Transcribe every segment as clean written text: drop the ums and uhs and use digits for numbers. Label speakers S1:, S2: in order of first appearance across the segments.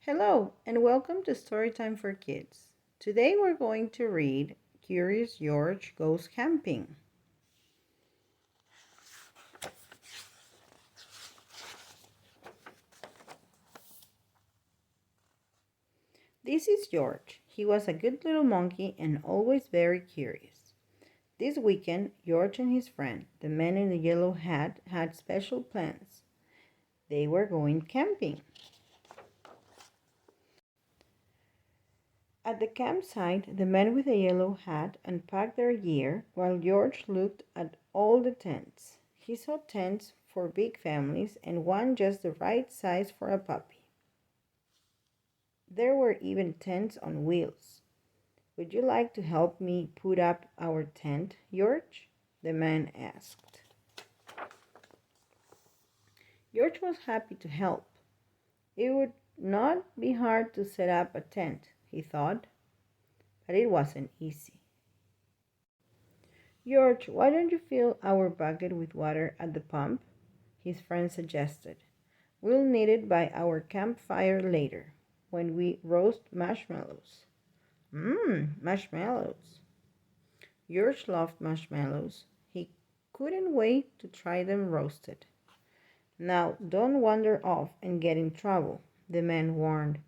S1: Hello, and welcome to Storytime for Kids. Today we're going to read Curious George Goes Camping. This is George. He was a good little monkey and always very curious. This weekend, George and his friend, the man in the yellow hat, had special plans. They were going camping. At the campsite, the man with the yellow hat unpacked their gear while George looked at all the tents. He saw tents for big families and one just the right size for a puppy. There were even tents on wheels. "Would you like to help me put up our tent, George?" the man asked. George was happy to help. It would not be hard to set up a tent, he thought, but it wasn't easy. "George, why don't you fill our bucket with water at the pump?" his friend suggested. "We'll need it by our campfire later, when we roast marshmallows." Marshmallows. George loved marshmallows. He couldn't wait to try them roasted. "Now, don't wander off and get in trouble," the man warned.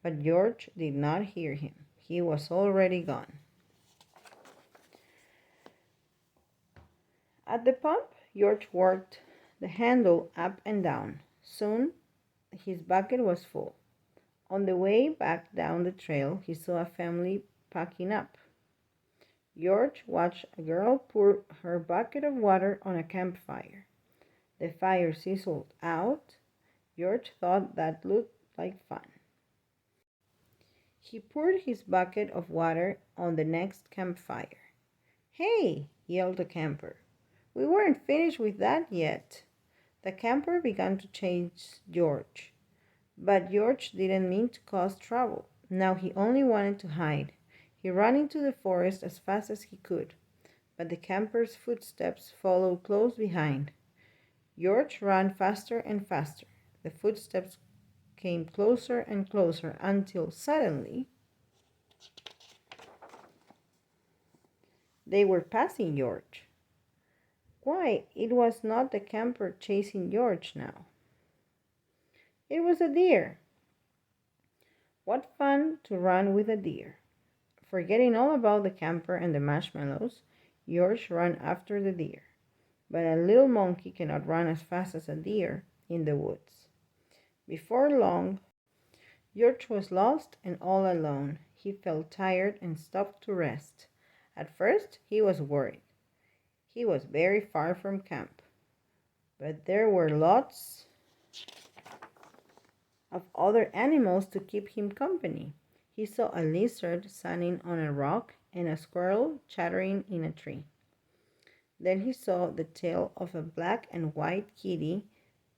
S1: But George did not hear him. He was already gone. At the pump, George worked the handle up and down. Soon his bucket was full. On the way back down the trail, he saw a family packing up. George watched a girl pour her bucket of water on a campfire. The fire sizzled out. George thought that looked like fun. He poured his bucket of water on the next campfire. "Hey!" yelled the camper. "We weren't finished with that yet." The camper began to chase George. But George didn't mean to cause trouble. Now he only wanted to hide. He ran into the forest as fast as he could, but the camper's footsteps followed close behind. George ran faster and faster. The footsteps came closer and closer until suddenly they were passing George. Why, it was not the camper chasing George now. It was a deer. What fun to run with a deer! Forgetting all about the camper and the marshmallows, George ran after the deer. But a little monkey cannot run as fast as a deer in the woods. Before long, George was lost and all alone. He felt tired and stopped to rest. At first, he was worried. He was very far from camp, but there were lots of other animals to keep him company. He saw a lizard sunning on a rock and a squirrel chattering in a tree. Then he saw the tail of a black and white kitty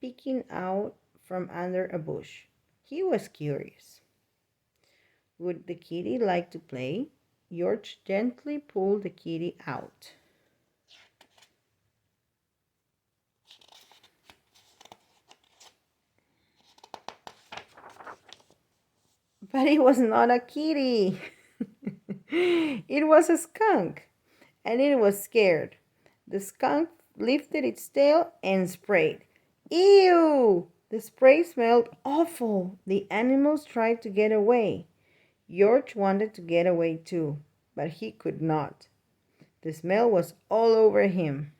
S1: peeking out from under a bush. He was curious. Would the kitty like to play? George gently pulled the kitty out. But it was not a kitty. It was a skunk, and it was scared. The skunk lifted its tail and sprayed. Ew! The spray smelled awful. The animals tried to get away. George wanted to get away too, but he could not. The smell was all over him.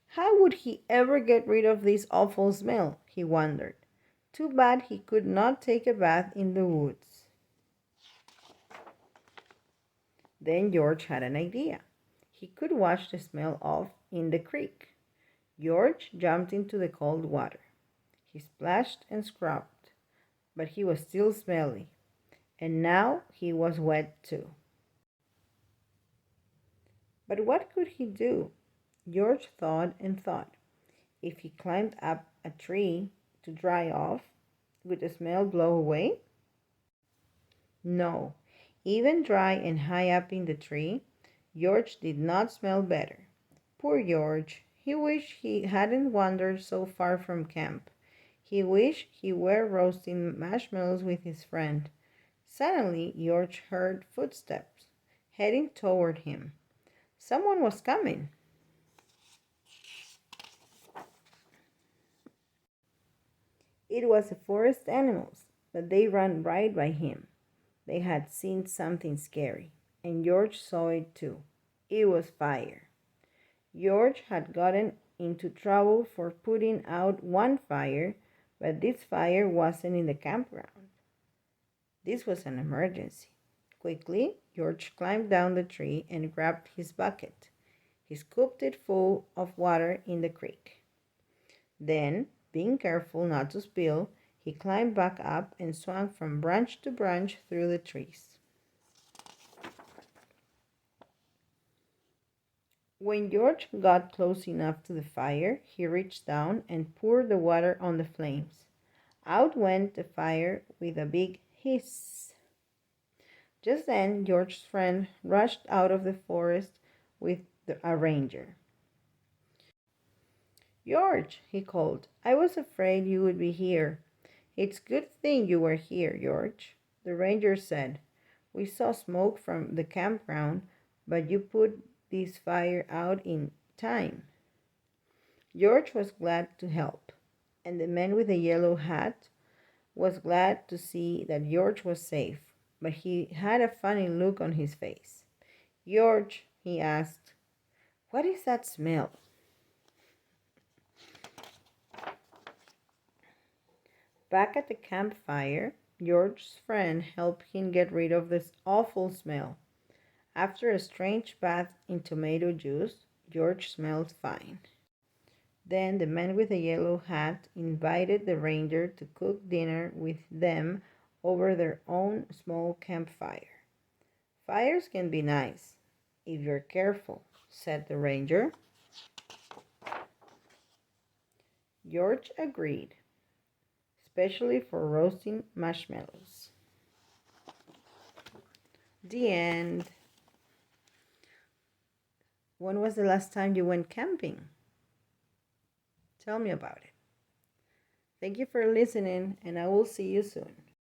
S1: How would he ever get rid of this awful smell? He wondered. Too bad he could not take a bath in the woods. Then George had an idea. He could wash the smell off in the creek. George jumped into the cold water. He splashed and scrubbed, but he was still smelly, and now he was wet too. But what could he do? George thought and thought. If he climbed up a tree to dry off, would the smell blow away? No, even dry and high up in the tree, George did not smell better. Poor George! He wished he hadn't wandered so far from camp. He wished he were roasting marshmallows with his friend. Suddenly, George heard footsteps heading toward him. Someone was coming. It was the forest animals, but they ran right by him. They had seen something scary, and George saw it too. It was fire. George had gotten into trouble for putting out one fire, but this fire wasn't in the campground. This was an emergency. Quickly, George climbed down the tree and grabbed his bucket. He scooped it full of water in the creek. Then, being careful not to spill, he climbed back up and swung from branch to branch through the trees. When George got close enough to the fire, he reached down and poured the water on the flames. Out went the fire with a big hiss. Just then, George's friend rushed out of the forest with a ranger. "George," he called, "I was afraid you would be here." "It's a good thing you were here, George," the ranger said. "We saw smoke from the campground, but you put this fire out in time." George was glad to help, and the man with the yellow hat was glad to see that George was safe, but he had a funny look on his face. "George," he asked, "what is that smell?" Back at the campfire, George's friend helped him get rid of this awful smell. After a strange bath in tomato juice, George smelled fine. Then the man with the yellow hat invited the ranger to cook dinner with them over their own small campfire. "Fires can be nice, if you're careful," said the ranger. George agreed, especially for roasting marshmallows. The end. When was the last time you went camping? Tell me about it. Thank you for listening, and I will see you soon.